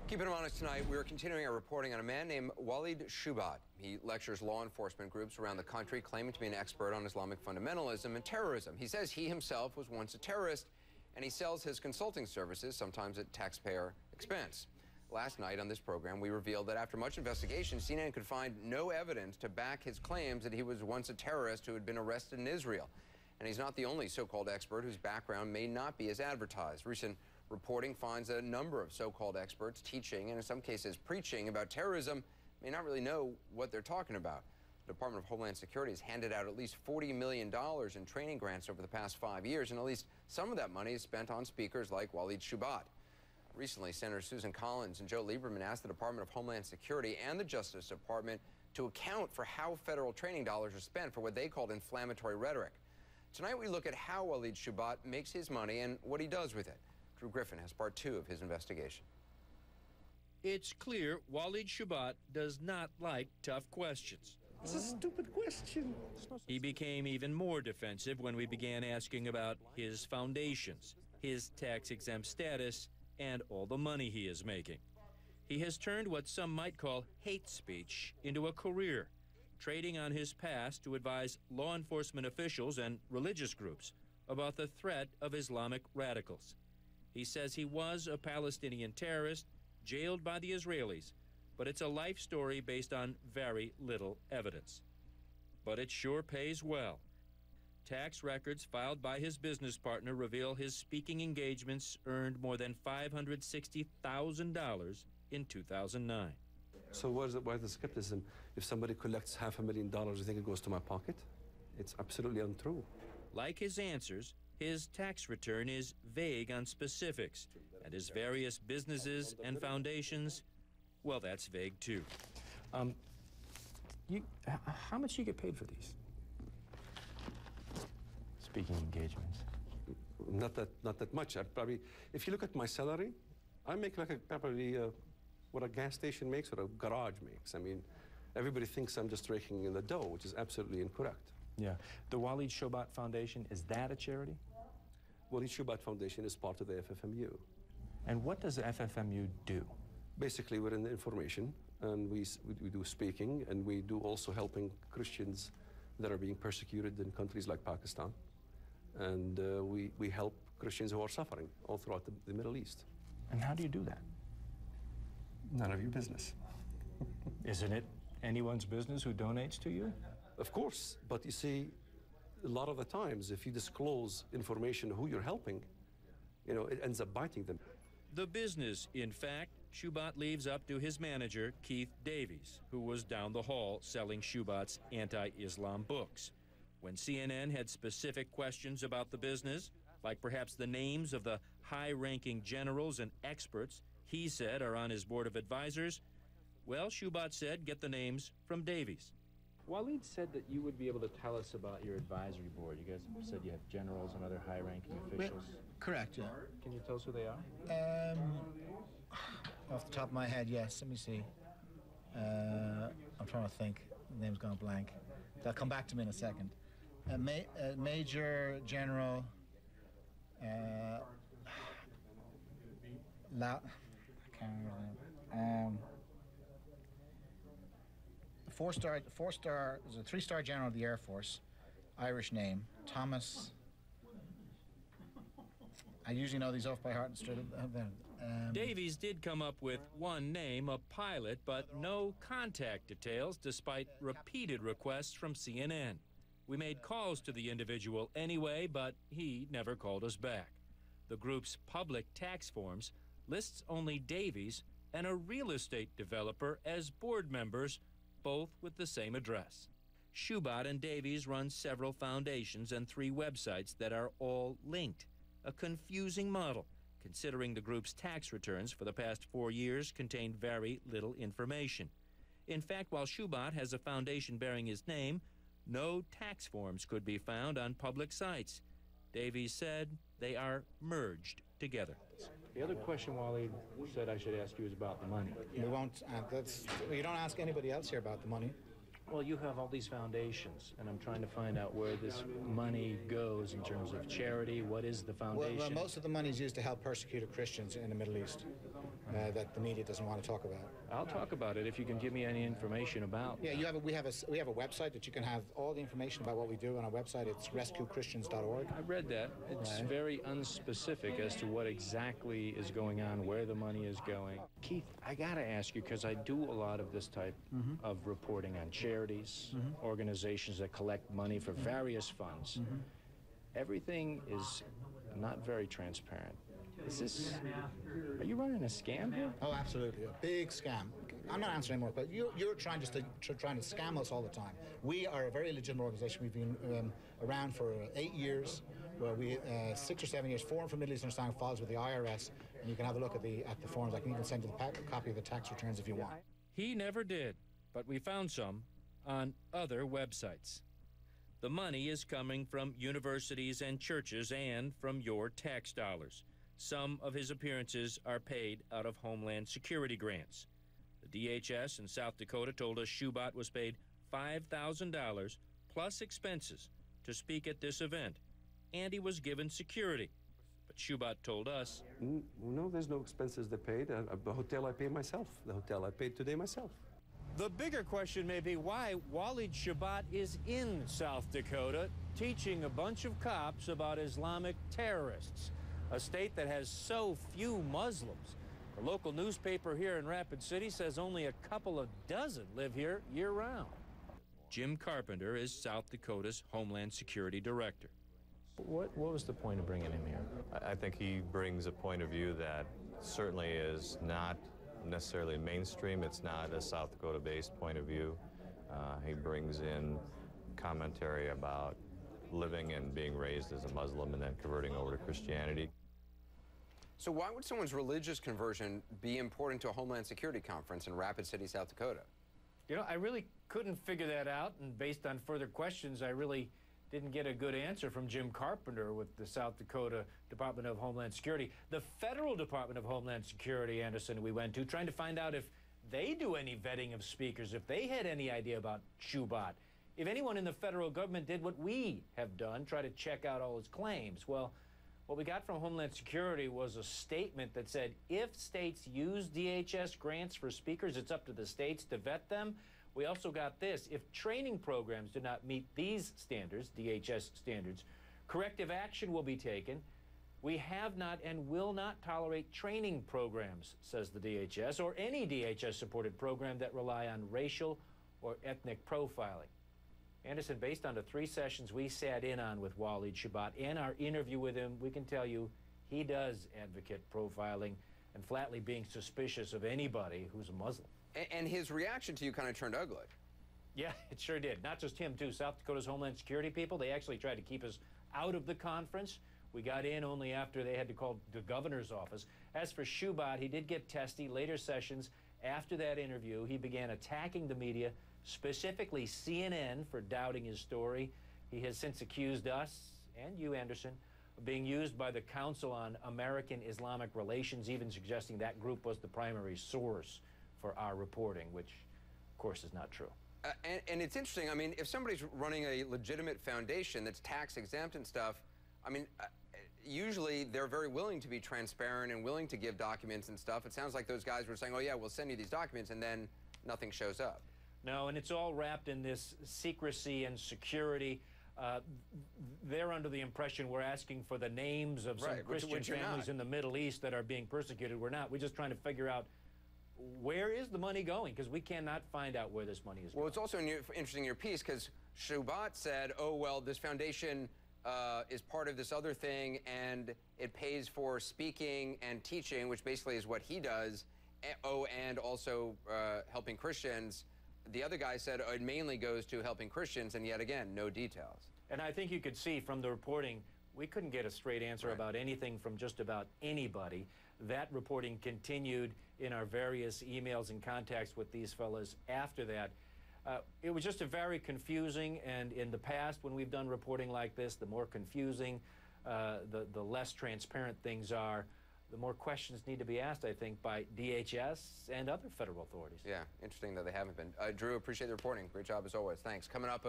Keeping him honest tonight, we're continuing our reporting on a man named Walid Shoebat. He lectures law enforcement groups around the country, claiming to be an expert on Islamic fundamentalism and terrorism. He says he himself was once a terrorist, and he sells his consulting services, sometimes at taxpayer expense. Last night on this program, we revealed that after much investigation, CNN could find no evidence to back his claims that he was once a terrorist who had been arrested in Israel. And he's not the only so-called expert whose background may not be as advertised. Recent reporting finds that a number of so-called experts teaching and in some cases preaching about terrorism may not really know what they're talking about. The Department of Homeland Security has handed out at least $40 million in training grants over the past 5 years, and at least some of that money is spent on speakers like Walid Shoebat. Recently, Senator Susan Collins and Joe Lieberman asked the Department of Homeland Security and the Justice Department to account for how federal training dollars are spent for what they called inflammatory rhetoric. Tonight, we look at how Walid Shoebat makes his money and what he does with it. Drew Griffin has part 2 of his investigation. It's clear Walid Shoebat does not like tough questions. It's a stupid question. He became even more defensive when we began asking about his foundations, his tax-exempt status, and all the money he is making. He has turned what some might call hate speech into a career, trading on his past to advise law enforcement officials and religious groups about the threat of Islamic radicals. He says he was a Palestinian terrorist jailed by the Israelis, but it's a life story based on very little evidence. But it sure pays well. Tax records filed by his business partner reveal his speaking engagements earned more than $560,000 in 2009. So why the skepticism? If somebody collects $500,000, you think it goes to my pocket? It's absolutely untrue. Like his answers, his tax return is vague on specifics, and his various businesses and foundations, well, that's vague too. How much do you get paid for these speaking engagements? Not that much. If you look at my salary, I make like probably what a gas station makes or a garage makes. I mean, everybody thinks I'm just raking in the dough, which is absolutely incorrect. Yeah. The Walid Shoebat Foundation, is that a charity? Walid Shoebat Foundation is part of the FFMU. And what does the FFMU do? Basically, we're in the information, and we do speaking, and we do also helping Christians that are being persecuted in countries like Pakistan. And we help Christians who are suffering all throughout the Middle East. And how do you do that? None of your business. Isn't it anyone's business who donates to you? Of course, but you see, a lot of the times, if you disclose information who you're helping, you know, it ends up biting them. The business, in fact, Shoebat leaves up to his manager, Keith Davies, who was down the hall selling Shoebat's anti-Islam books. When CNN had specific questions about the business, like perhaps the names of the high-ranking generals and experts he said are on his board of advisors, well, Shoebat said get the names from Davies. Walid said that you would be able to tell us about your advisory board. You guys said you have generals and other high-ranking officials. Correct, yeah. Can you tell us who they are? Off the top of my head, yes. Let me see. I'm trying to think. The name's gone blank. They'll come back to me in a second. Major General I can't remember the name. Four-star, there's a 3-star general of the Air Force, Irish name, Thomas. I usually know these off by heart and straight up. Davies did come up with one name, a pilot, but no contact details despite repeated requests from CNN. We made calls to the individual anyway, but he never called us back. The group's public tax forms lists only Davies and a real estate developer as board members, both with the same address. Shoebat and Davies run several foundations and 3 websites that are all linked. A confusing model, considering the group's tax returns for the past 4 years contained very little information. In fact, while Shoebat has a foundation bearing his name, no tax forms could be found on public sites. Davies said they are merged together. The other question Walid said I should ask you is about the money. We won't. You don't ask anybody else here about the money. Well, you have all these foundations, and I'm trying to find out where this money goes in terms of charity. What is the foundation? Well, most of the money is used to help persecuted Christians in the Middle East. that the media doesn't want to talk about. I'll talk about it if you can give me any information about. Yeah, we have a website that you can have all the information about what we do on our website. It's rescuechristians.org. I read that. It's very unspecific as to what exactly is going on, where the money is going. Keith, I gotta ask you, because I do a lot of this type of reporting on charities, organizations that collect money for various funds. Everything is not very transparent. Are you running a scam here? Oh, absolutely, a big scam. I'm not answering more, but you're trying to scam us all the time. We are a very legitimate organization. We've been around for 8 years. Well, 6 or 7 years. Forum for Middle Eastern Islamic files with the IRS, and you can have a look at the forms. I can even send you a copy of the tax returns if you want. He never did, but we found some on other websites. The money is coming from universities and churches and from your tax dollars. Some of his appearances are paid out of Homeland Security grants. The DHS in South Dakota told us Shoebat was paid $5,000 plus expenses to speak at this event, and he was given security. But Shoebat told us, No, there's no expenses they paid. The hotel I pay myself. The hotel I paid today myself. the bigger question may be why Walid Shoebat is in South Dakota teaching a bunch of cops about Islamic terrorists, a state that has so few Muslims. The local newspaper here in Rapid City says only a couple of dozen live here year-round. Jim Carpenter is South Dakota's Homeland Security Director. What was the point of bringing him here? I think he brings a point of view that certainly is not necessarily mainstream. It's not a South Dakota-based point of view. He brings in commentary about living and being raised as a Muslim and then converting over to Christianity. So why would someone's religious conversion be important to a Homeland Security conference in Rapid City, South Dakota? You know, I really couldn't figure that out, and based on further questions, I really didn't get a good answer from Jim Carpenter with the South Dakota Department of Homeland Security. The Federal Department of Homeland Security, Anderson, we went to, trying to find out if they do any vetting of speakers, if they had any idea about Shoebat, if anyone in the federal government did what we have done, try to check out all his claims. Well, what we got from Homeland Security was a statement that said if states use DHS grants for speakers, it's up to the states to vet them. We also got this: if training programs do not meet these standards, DHS standards, corrective action will be taken. We have not and will not tolerate training programs, says the DHS, or any DHS-supported program that rely on racial or ethnic profiling. Anderson, based on the 3 sessions we sat in on with Walid Shoebat and our interview with him, we can tell you he does advocate profiling and flatly being suspicious of anybody who's a Muslim. And his reaction to you kind of turned ugly. Yeah, it sure did. Not just him, too. South Dakota's Homeland Security people, they actually tried to keep us out of the conference. We got in only after they had to call the governor's office. As for Shoebat, he did get testy. Later sessions, after that interview, he began attacking the media, specifically CNN, for doubting his story. He has since accused us, and you, Anderson, of being used by the Council on American-Islamic Relations, even suggesting that group was the primary source for our reporting, which, of course, is not true. And it's interesting. I mean, if somebody's running a legitimate foundation that's tax-exempt and stuff, I mean, usually they're very willing to be transparent and willing to give documents and stuff. It sounds like those guys were saying, oh, yeah, we'll send you these documents, and then nothing shows up. No, and it's all wrapped in this secrecy and security. They're under the impression we're asking for the names of some Christian families in the Middle East that are being persecuted. We're not. We're just trying to figure out where is the money going, because we cannot find out where this money is going. Well, it's also interesting in your piece, because Shoebat said, oh, well, this foundation is part of this other thing, and it pays for speaking and teaching, which basically is what he does. Oh, and also helping Christians. The other guy said it mainly goes to helping Christians, and yet again, no details. And I think you could see from the reporting, we couldn't get a straight answer about anything from just about anybody. That reporting continued in our various emails and contacts with these fellas after that. It was just a very confusing, and in the past when we've done reporting like this, the more confusing, the less transparent things are, the more questions need to be asked, I think, by DHS and other federal authorities. Yeah, interesting that they haven't been. Drew, appreciate the reporting. Great job as always. Thanks. Coming up,